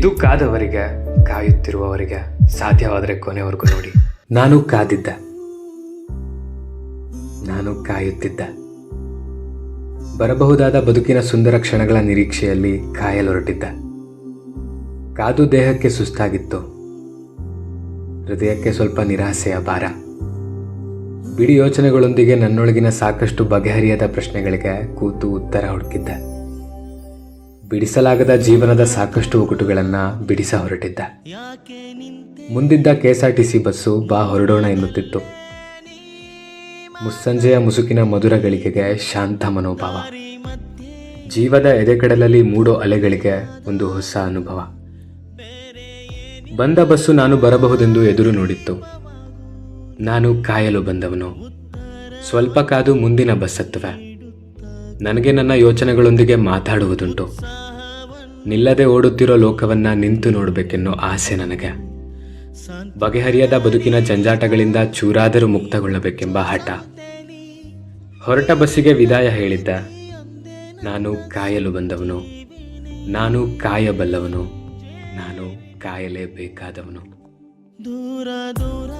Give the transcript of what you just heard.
ಇದು ಕಾದವರಿಗೆ, ಕಾಯುತ್ತಿರುವವರಿಗೆ ಸಾಧ್ಯವಾದರೆ ಕೊನೆವರೆಗೂ ನೋಡಿ. ನಾನು ಕಾದಿದ್ದ, ನಾನು ಕಾಯುತ್ತಿದ್ದ. ಬರಬಹುದಾದ ಬದುಕಿನ ಸುಂದರ ಕ್ಷಣಗಳ ನಿರೀಕ್ಷೆಯಲ್ಲಿ ಕಾಯಲೊರಟಿದ್ದ. ಕಾದು ದೇಹಕ್ಕೆ ಸುಸ್ತಾಗಿತ್ತು, ಹೃದಯಕ್ಕೆ ಸ್ವಲ್ಪ ನಿರಾಸೆಯ ಭಾರ. ಬಿಡಿ ಯೋಚನೆಗಳೊಂದಿಗೆ ನನ್ನೊಳಗಿನ ಸಾಕಷ್ಟು ಬಗೆಹರಿಯದ ಪ್ರಶ್ನೆಗಳಿಗೆ ಕೂತು ಉತ್ತರ ಹುಡುಕಿದ್ದ. ಬಿಡಿಸಲಾಗದ ಜೀವನದ ಸಾಕಷ್ಟು ಒಗಟುಗಳನ್ನು ಬಿಡಿಸ ಹೊರಟಿದ್ದ. ಮುಂದಿದ್ದ KSRTC ಬಸ್ಸು ಬಾ ಹೊರಡೋಣ ಎನ್ನುತ್ತಿತ್ತು. ಮುಸ್ಸಂಜೆಯ ಮುಸುಕಿನ ಮಧುರ ಗಳಿಗೆಗೆ ಶಾಂತ ಮನೋಭಾವ. ಜೀವದ ಎದೆಕಡಲಲ್ಲಿ ಮೂಡೋ ಅಲೆಗಳಿಗೆ ಒಂದು ಹೊಸ ಅನುಭವ. ಬಂದ ಬಸ್ಸು ನಾನು ಬರಬಹುದೆಂದು ಎದುರು ನೋಡಿತ್ತು. ನಾನು ಕಾಯಲು ಬಂದವನು. ಸ್ವಲ್ಪ ಕಾದು ಮುಂದಿನ ಬಸ್ ಹತ್ತುವೆ. ನನಗೆ ನನ್ನ ಯೋಚನೆಗಳೊಂದಿಗೆ ಮಾತಾಡುವುದುಂಟು. ನಿಲ್ಲದೆ ಓಡುತ್ತಿರೋ ಲೋಕವನ್ನ ನಿಂತು ನೋಡಬೇಕೆನ್ನೋ ಆಸೆ ನನಗೆ. ಬಗೆಹರಿಯದ ಬದುಕಿನ ಜಂಜಾಟಗಳಿಂದ ಚೂರಾದರೂ ಮುಕ್ತಗೊಳ್ಳಬೇಕೆಂಬ ಹಠ. ಹೊರಟ ಬಸ್ಸಿಗೆ ವಿದಾಯ ಹೇಳಿದ್ದ. ನಾನು ಕಾಯಲು ಬಂದವನು, ನಾನು ಕಾಯಬಲ್ಲವನು, ನಾನು ಕಾಯಲೇಬೇಕಾದವನು. ದೂರ ದೂರ